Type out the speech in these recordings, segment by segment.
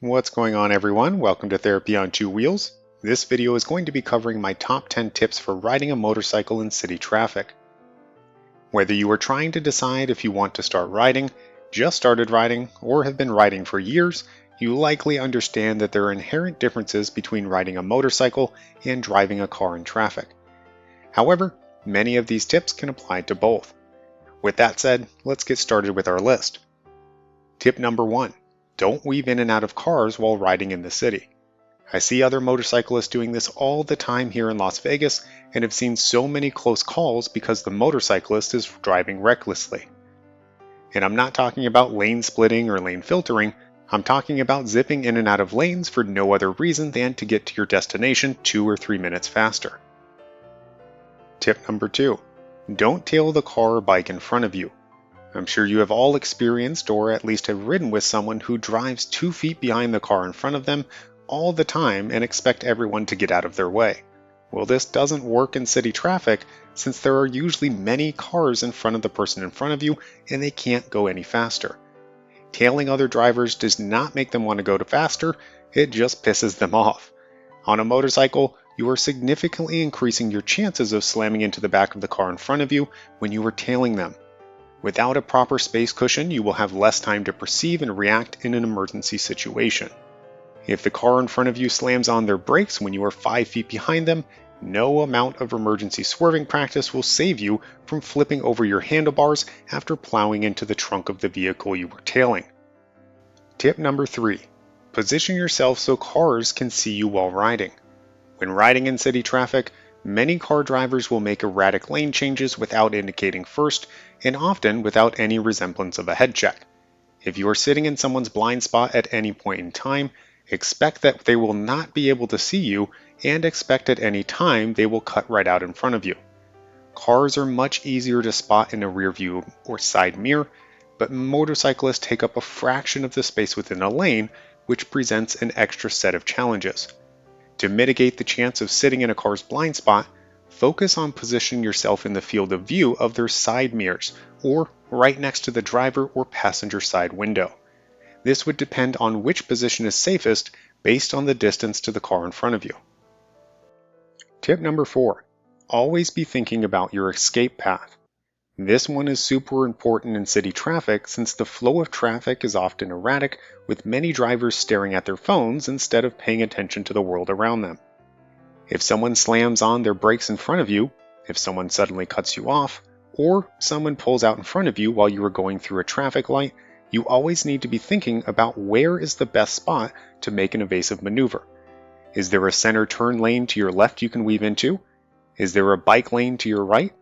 What's going on, everyone? Welcome to Therapy on Two Wheels. This video is going to be covering my top 10 tips for riding a motorcycle in city traffic. Whether you are trying to decide if you want to start riding, just started riding, or have been riding for years, you likely understand that there are inherent differences between riding a motorcycle and driving a car in traffic. However, many of these tips can apply to both. With that said, let's get started with our list. Tip number 1. Don't weave in and out of cars while riding in the city. I see other motorcyclists doing this all the time here in Las Vegas and have seen so many close calls because the motorcyclist is driving recklessly. And I'm not talking about lane splitting or lane filtering, I'm talking about zipping in and out of lanes for no other reason than to get to your destination 2 or 3 minutes faster. Tip number 2. Don't tail the car or bike in front of you. I'm sure you have all experienced or at least have ridden with someone who drives 2 feet behind the car in front of them all the time and expect everyone to get out of their way. Well, this doesn't work in city traffic since there are usually many cars in front of the person in front of you and they can't go any faster. Tailing other drivers does not make them want to go faster, it just pisses them off. On a motorcycle, you are significantly increasing your chances of slamming into the back of the car in front of you when you are tailing them. Without a proper space cushion, you will have less time to perceive and react in an emergency situation. If the car in front of you slams on their brakes when you are 5 feet behind them, no amount of emergency swerving practice will save you from flipping over your handlebars after plowing into the trunk of the vehicle you were tailing. Tip number 3. Position yourself so cars can see you while riding. When riding in city traffic, many car drivers will make erratic lane changes without indicating first, and often without any resemblance of a head check. If you are sitting in someone's blind spot at any point in time, expect that they will not be able to see you, and expect at any time they will cut right out in front of you. Cars are much easier to spot in a rear view or side mirror, but motorcyclists take up a fraction of the space within a lane, which presents an extra set of challenges. To mitigate the chance of sitting in a car's blind spot, focus on positioning yourself in the field of view of their side mirrors, or right next to the driver or passenger side window. This would depend on which position is safest based on the distance to the car in front of you. Tip number 4. Always be thinking about your escape path. This one is super important in city traffic since the flow of traffic is often erratic, with many drivers staring at their phones instead of paying attention to the world around them. If someone slams on their brakes in front of you, if someone suddenly cuts you off, or someone pulls out in front of you while you are going through a traffic light, you always need to be thinking about where is the best spot to make an evasive maneuver. Is there a center turn lane to your left you can weave into? Is there a bike lane to your right?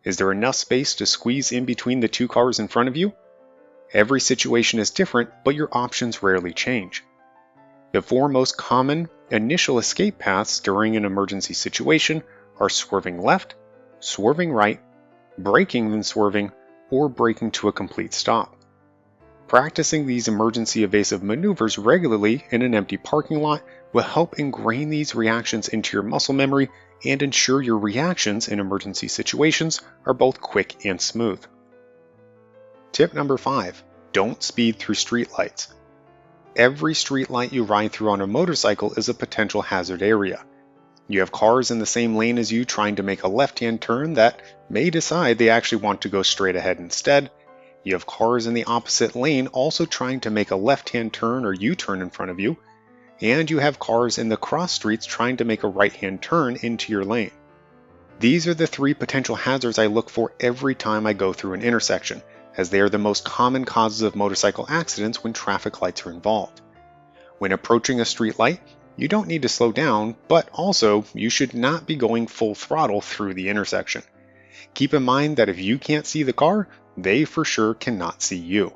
Is there enough space to squeeze in between the 2 cars in front of you? Every situation is different, but your options rarely change. The 4 most common initial escape paths during an emergency situation are swerving left, swerving right, braking then swerving, or braking to a complete stop. Practicing these emergency evasive maneuvers regularly in an empty parking lot will help ingrain these reactions into your muscle memory and ensure your reactions in emergency situations are both quick and smooth. Tip number 5. Don't speed through streetlights. Every streetlight you ride through on a motorcycle is a potential hazard area. You have cars in the same lane as you trying to make a left-hand turn that may decide they actually want to go straight ahead instead. You have cars in the opposite lane also trying to make a left-hand turn or U-turn in front of you. And you have cars in the cross streets trying to make a right-hand turn into your lane. These are the 3 potential hazards I look for every time I go through an intersection, as they are the most common causes of motorcycle accidents when traffic lights are involved. When approaching a street light, you don't need to slow down, but also you should not be going full throttle through the intersection. Keep in mind that if you can't see the car, they for sure cannot see you.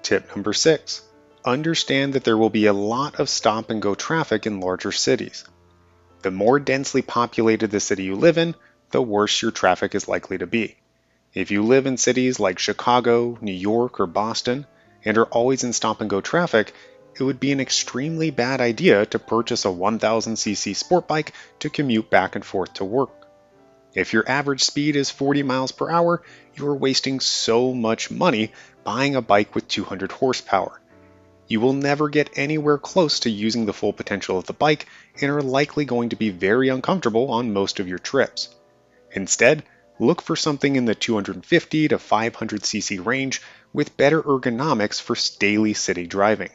Tip number 6. Understand that there will be a lot of stop and go traffic in larger cities. The more densely populated the city you live in, the worse your traffic is likely to be. If you live in cities like Chicago, New York, or Boston, and are always in stop and go traffic, it would be an extremely bad idea to purchase a 1000cc sport bike to commute back and forth to work. If your average speed is 40 miles per hour, you are wasting so much money buying a bike with 200 horsepower. You will never get anywhere close to using the full potential of the bike and are likely going to be very uncomfortable on most of your trips. Instead, look for something in the 250 to 500cc range with better ergonomics for daily city driving.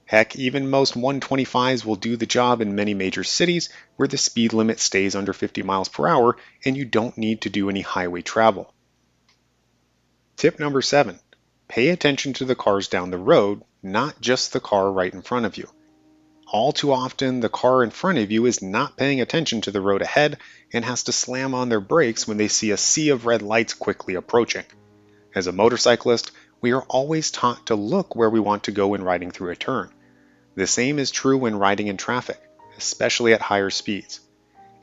Heck, even most 125s will do the job in many major cities where the speed limit stays under 50 miles per hour and you don't need to do any highway travel. Tip number 7. Pay attention to the cars down the road, not just the car right in front of you. All too often, the car in front of you is not paying attention to the road ahead and has to slam on their brakes when they see a sea of red lights quickly approaching. As a motorcyclist, we are always taught to look where we want to go when riding through a turn. The same is true when riding in traffic, especially at higher speeds.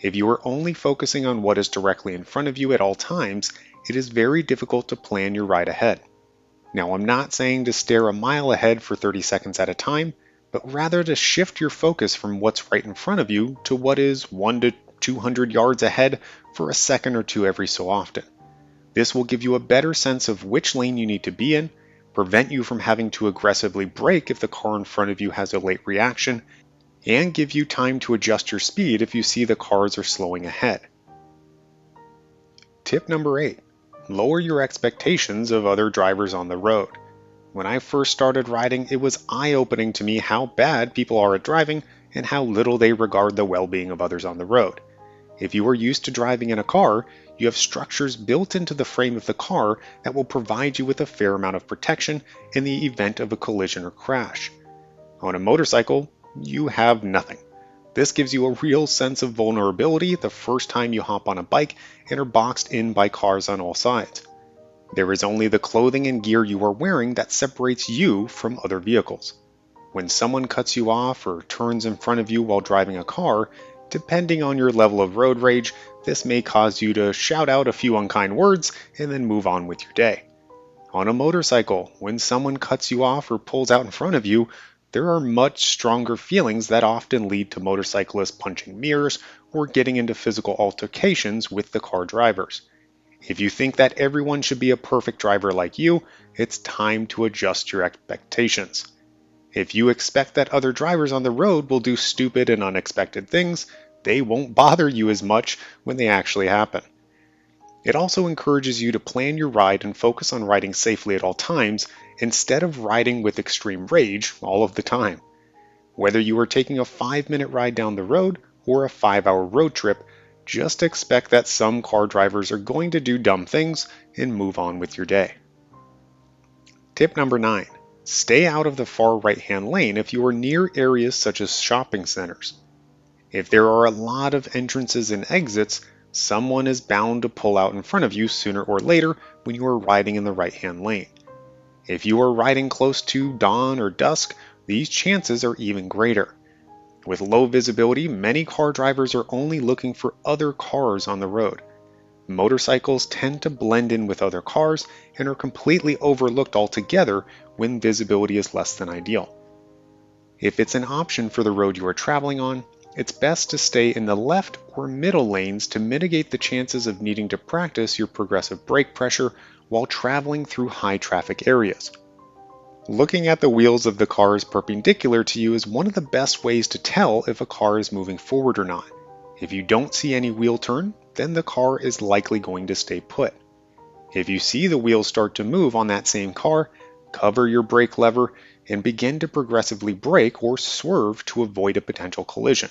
If you are only focusing on what is directly in front of you at all times, it is very difficult to plan your ride ahead. Now, I'm not saying to stare a mile ahead for 30 seconds at a time, but rather to shift your focus from what's right in front of you to what is 1 to 200 yards ahead for a second or two every so often. This will give you a better sense of which lane you need to be in, prevent you from having to aggressively brake if the car in front of you has a late reaction, and give you time to adjust your speed if you see the cars are slowing ahead. Tip number 8. Lower your expectations of other drivers on the road. When I first started riding, it was eye-opening to me how bad people are at driving and how little they regard the well-being of others on the road. If you are used to driving in a car, you have structures built into the frame of the car that will provide you with a fair amount of protection in the event of a collision or crash. On a motorcycle, you have nothing. This gives you a real sense of vulnerability the first time you hop on a bike and are boxed in by cars on all sides. There is only the clothing and gear you are wearing that separates you from other vehicles. When someone cuts you off or turns in front of you while driving a car, depending on your level of road rage, this may cause you to shout out a few unkind words and then move on with your day. On a motorcycle, when someone cuts you off or pulls out in front of you, there are much stronger feelings that often lead to motorcyclists punching mirrors or getting into physical altercations with the car drivers. If you think that everyone should be a perfect driver like you, it's time to adjust your expectations. If you expect that other drivers on the road will do stupid and unexpected things, they won't bother you as much when they actually happen. It also encourages you to plan your ride and focus on riding safely at all times instead of riding with extreme rage all of the time. Whether you are taking a 5-minute ride down the road or a 5-hour road trip, just expect that some car drivers are going to do dumb things and move on with your day. Tip number 9. Stay out of the far right-hand lane if you are near areas such as shopping centers. If there are a lot of entrances and exits, someone is bound to pull out in front of you sooner or later when you are riding in the right-hand lane. If you are riding close to dawn or dusk, these chances are even greater. With low visibility, many car drivers are only looking for other cars on the road. Motorcycles tend to blend in with other cars and are completely overlooked altogether when visibility is less than ideal. If it's an option for the road you are traveling on, it's best to stay in the left or middle lanes to mitigate the chances of needing to practice your progressive brake pressure while traveling through high traffic areas. Looking at the wheels of the cars perpendicular to you is one of the best ways to tell if a car is moving forward or not. If you don't see any wheel turn, then the car is likely going to stay put. If you see the wheels start to move on that same car, cover your brake lever and begin to progressively brake or swerve to avoid a potential collision.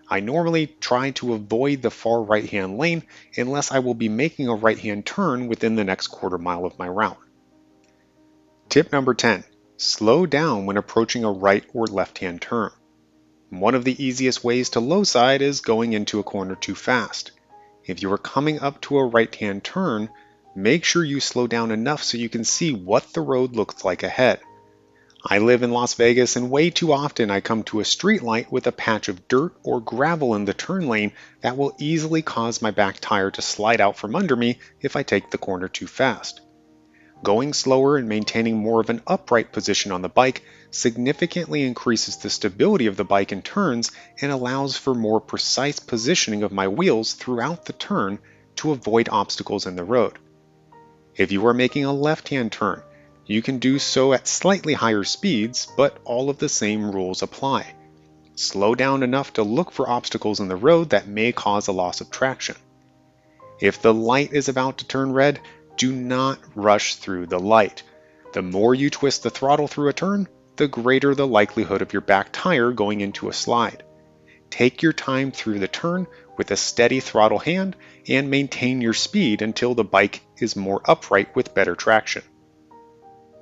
I normally try to avoid the far right-hand lane unless I will be making a right-hand turn within the next quarter mile of my route. Tip number 10. Slow down when approaching a right or left-hand turn. One of the easiest ways to low side is going into a corner too fast. If you are coming up to a right-hand turn, make sure you slow down enough so you can see what the road looks like ahead. I live in Las Vegas and way too often I come to a street light with a patch of dirt or gravel in the turn lane that will easily cause my back tire to slide out from under me if I take the corner too fast. Going slower and maintaining more of an upright position on the bike significantly increases the stability of the bike in turns and allows for more precise positioning of my wheels throughout the turn to avoid obstacles in the road. If you are making a left-hand turn, You can do so at slightly higher speeds, but all of the same rules apply. Slow down enough to look for obstacles in the road that may cause a loss of traction. If the light is about to turn red, do not rush through the light. The more you twist the throttle through a turn, the greater the likelihood of your back tire going into a slide. Take your time through the turn with a steady throttle hand and maintain your speed until the bike is more upright with better traction.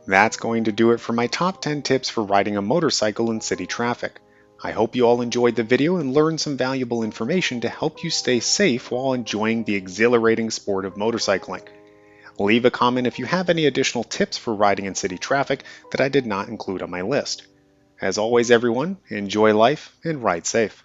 That's going to do it for my top 10 tips for riding a motorcycle in city traffic. I hope you all enjoyed the video and learned some valuable information to help you stay safe while enjoying the exhilarating sport of motorcycling. Leave a comment if you have any additional tips for riding in city traffic that I did not include on my list. As always, everyone, enjoy life and ride safe.